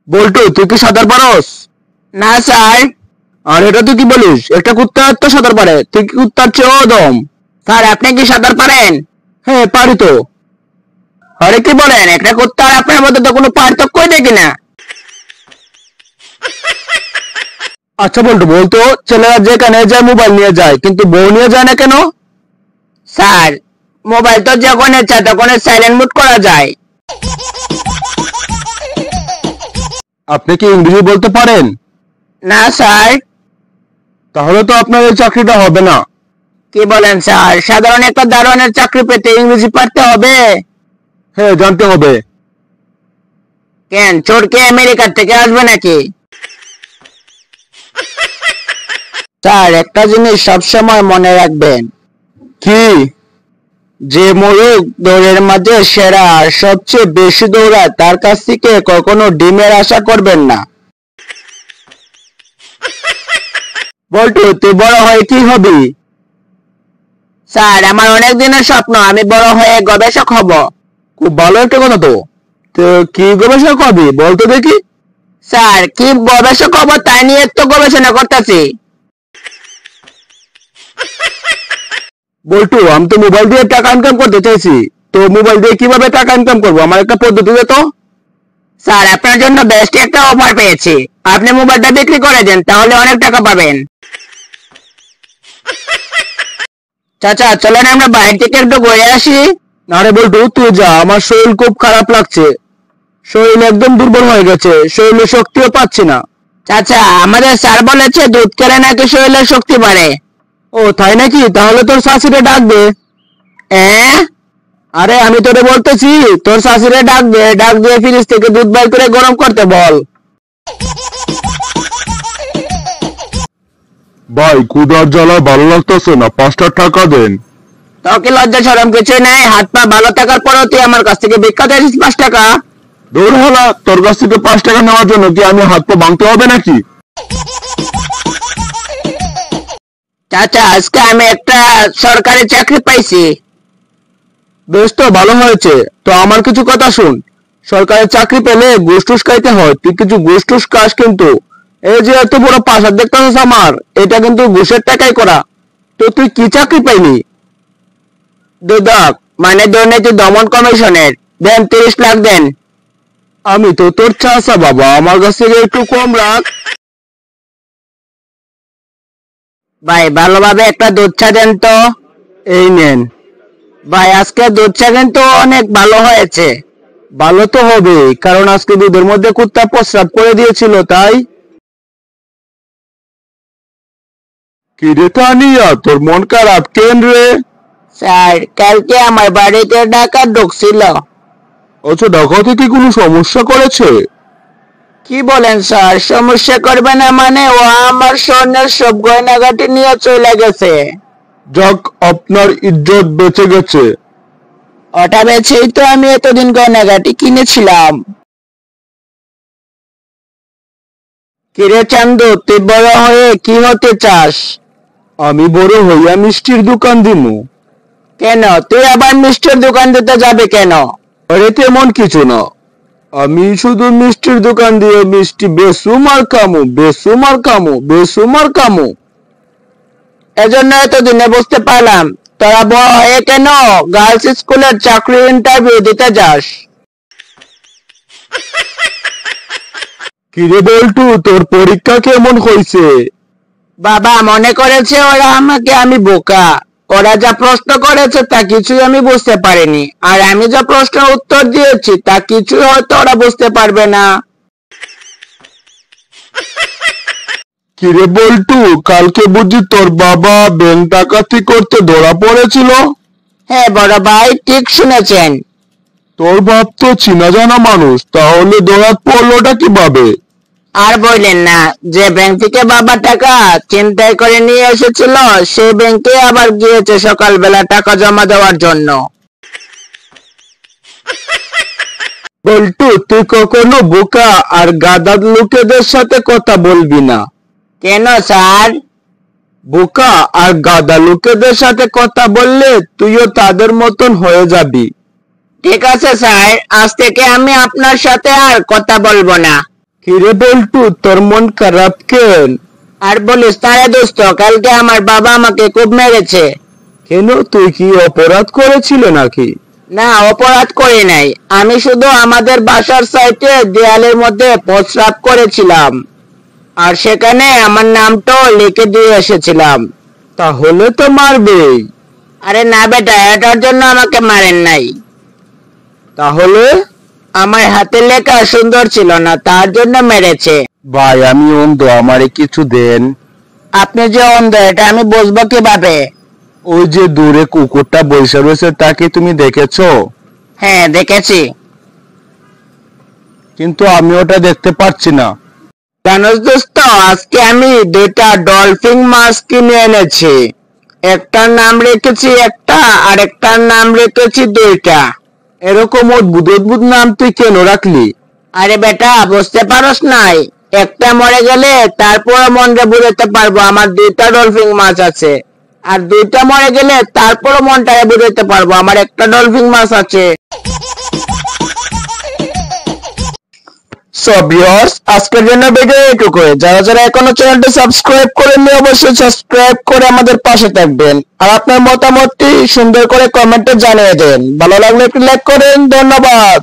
বল্টু, তুই কি সাঁতার পারস? না স্যার। আর এটা তুই কি বলিস? একটা কুত্তা তো সাঁতার পারে, তুই কি কুত্তার চেয়েও দম? স্যার আপনি কি সাঁতার পারেন? হ্যাঁ পারি তো। আরে কি বলেন, একটা কুত্তা আর আপনার মধ্যে তো কোনো পার্থক্যই দেখি না। আচ্ছা বল্টু, বলতো ছেলেরা যেখানে যায় মোবাইল নিয়ে যায়, কিন্তু বউ নিয়ে যায় না কেন? স্যার মোবাইল তো যখন ইচ্ছা তখন সাইলেন্ট মুড করা যায়। আপনি কি ইংরেজি বলতে পারেন? না স্যার। তাহলে তো আপনার এই চাকরিটা হবে না। কি বলেন স্যার, সাধারণ একটা দারোয়ানের চাকরি পেতে ইংরেজি পারতে হবে? হ্যাঁ জানতে হবে। কেন, চোর কি আমেরিকার থেকে আসবে নাকি? স্যার একটা জিনিস সবসময় মনে রাখবেন। কি? যে মোরগ দৌড়ের মাঝে সেরা আর সবচেয়ে বেশি দৌড়ায় তার কাছ থেকে কখনো ডিমের আশা করবেন না। বল্টু, তুই বড় হয়ে কি হবি? স্যার আমার অনেক দিনের স্বপ্ন, আমি বড় হয়ে গবেষক হব। খুব ভালো একটা কথা তো। তো কি গবেষণা করবি বলতো দেখি? স্যার কি গবেষক হব তাই নিয়ে তো গবেষণা করতেছি। বল্টু, আমি তো মোবাইল দিয়ে টাকা ইনকাম করতে চাইছি। তো মোবাইল দিয়ে কিভাবে টাকা ইনকাম করবো, আমার একটা পদ্ধতি দে তো। স্যার আপনার জন্য বেস্ট একটা অফার পেয়েছি, আপনি মোবাইলটা বিক্রি করে দেন, তাহলে অনেক টাকা পাবেন। চাচা চলেন আমরা বাইরে থেকে একটু ঘুরে আসি। না রে বল্টু, তুই যা, আমার শরীর খুব খারাপ লাগছে। শরীর একদম দুর্বল হয়ে গেছে, শরীরে শক্তিও পাচ্ছি না। চাচা আমাদের স্যার বলেছে দুধ খেলে নাকি শরীরের শক্তি বাড়ে। ও তাই নাকি? তাহলে তোর শাশুড়ি ডাকবে। আরে আমি তোরে বলতেছি, তোর শাশুড়ি ডাকবে, ডাক দিয়ে ফ্রিজ থেকে দুধ বের করে গরম করতে বল। ভাই ক্ষুধার জ্বালা ভালো লাগতেছে না, 5টা টাকা দেন। তোকে লজ্জা শরম কিছু নাই, হাত পা ভালো থাকার পরেও তুই আমার কাছ থেকে ভিক্ষা চাইছিস 5 টাকা? দূর হলা, তোর কাছ থেকে 5 টাকা নেওয়ার জন্য কি আমি হাত পা ভাঙতে হবে নাকি? চাচা আজকে আমি একটা সরকারি চাকরি পাইছি। বেশ তো ভালো হয়েছে। তো আমার কিছু কথা শুন। সরকারি চাকরি পেলে ঘুষ টুস খাইতে হয়, তুই কিছু ঘুষ টুস খাস কিন্তু। এই যে এত বড় প্রাসাদ দেখতেছিস আমার, এটা কিন্তু ঘুষের টাকাই করা। তো তুই কি চাকরি পাইলি? দুদক মানে দুর্নীতি দমন কমিশনের। দেন 30 লাখ দেন। আমি তো তোর চাচা বাবা, আমার কাছ থেকে একটু কম রাখ। ভাই ভালোভাবে একটা দুধ চা দেন তো। এই নেন। ভাই আজকে দুধ চা কিন্তু অনেক ভালো হয়েছে। ভালো তো হবে, কারণ আজকে দুধের মধ্যে কুত্তা প্রস্রাব করে দিয়েছিল তাই। কি রে তানিয়া, তোর মন খারাপ কেন রে? স্যার কালকে আমার বাড়িতে ডাকাত ঢুকছিল। আচ্ছা, ডাকাতি কি কোনো সমস্যা করেছে? কি বলেন স্যার, সমস্যা করবে না মানে? ও আমার স্বর্ণের সব গয়নাগাটি নিয়ে চলে গেছে। যাক, আপনার ইজ্জত বেঁচে গেছে। ওটা বেচেই তো আমি এতদিন গয়নাগাটি কিনেছিলাম। কিরে চান্দু, তুই বড় হয়ে কি হতে চাস? আমি বড় হইয়া মিষ্টির দোকান দিমু। কেন, তুই আবার মিষ্টির দোকান দিতে যাবে কেন? আরে তেমন কিছু না, আমি শুধু মিষ্টির দোকান দিয়ে মিষ্টি বেচুম আর কামু, বেচুম আর কামু, বেচুম আর কামু। এজন্য এতদিনে বুঝতে পারলাম তোরা বড় হয়ে কেন গার্লস স্কুলের চাকরির ইন্টারভিউ দিতে যাস। কিরে বল্টু, তোর পরীক্ষা কেমন হয়েছে? বাবা মনে করেছে ওরা আমাকে আমি বোকা। ওরা যা প্রশ্ন করেছে তা কিছুই আমি বুঝতে পারিনি, আর আমি যা প্রশ্নের উত্তর দিয়েছি তা কিছুই হয়তো ওরা বুঝতে পারবে না। কিরে বল্টু, কালকে বুঝি তোর বাবা ব্যাংক ডাকাতি করতে ধরা পড়েছিল? হ্যাঁ বড় ভাই, ঠিক শুনেছেন। তোর বাপ তো চিনা জানা মানুষ, তাহলে ধরা পড়লোটা কিভাবে? আর বললেন না, যে ব্যাংক থেকে বাবা টাকা ছিনতাই করে নিয়ে এসেছিল সেই ব্যাংকে আবার গিয়েছে সকালবেলা টাকা জমা দেওয়ার জন্য। বল্টু, তুই কখনো বোকা আর গাধার লোকেদের সাথে কথা বলবি না। কেন স্যার? বোকা আর গাধা লোকেদের সাথে কথা বললে তুইও তাদের মতন হয়ে যাবি। ঠিক আছে স্যার, আজ থেকে আমি আপনার সাথে আর কথা বলবো না। কিরে বল্টু, তোর মন খারাপ কেন? আর বলিস তারে দোস্ত, কালকে আমার বাবা আমাকে খুব মেরেছে। কেন, তুই কি অপরাধ করেছিল নাকি? না, অপরাধ করি নাই, আমি শুধু আমাদের বাসার সাইডে দেয়ালের মধ্যে প্রস্রাব করেছিলাম, আর সেখানে আমার নামটাও লিখে দিয়ে এসেছিলাম। তাহলে তো মারবেই। আরে না বেটা, এটার জন্য আমাকে মারেন নাই। তাহলে? আমার হাতের লেখা সুন্দর ছিল না, তার জন্য মেরেছে। ভাই, আমি অন্ধ, আমারে কিছু দেন। আপনি যে অন্ধ এটা আমি বুঝবো কিভাবে? ওই যে দূরে কুকুরটা বসে রয়েছে, তাকে তুমি দেখেছো? হ্যাঁ দেখেছি। কিন্তু আমি ওটা দেখতে পাচ্ছি না। জানোস দোস্ত, আজকে আমি 2টা ডলফিন মাছ কিনে এনেছি। একটার নাম রেখেছি একটা, আর একটার নাম রেখেছি 2টা। এরকম অদ্ভুত অদ্ভুত নাম তুই কেন রাখলি? আরে বেটা, বুঝতে পারস নাই? একটা মরে গেলে তারপরে মনটা বুঝাতে পারবো আমার 2টা ডলফিন মাছ আছে, আর 2টা মরে গেলে তারপরে মনটাকে বুঝাতে পারবো আমার একটা ডলফিন মাছ আছে। সো ভিউয়ার্স, আজকের জন্য ভিডিও এটুকু। যারা যারা এখনো চ্যানেলটি সাবস্ক্রাইব করেননি অবশ্যই সাবস্ক্রাইব করে আমাদের পাশে থাকবেন, আর আপনার মতামতটি সুন্দর করে কমেন্টে জানিয়ে দেন। ভালো লাগলে একটি লাইক করেন। ধন্যবাদ।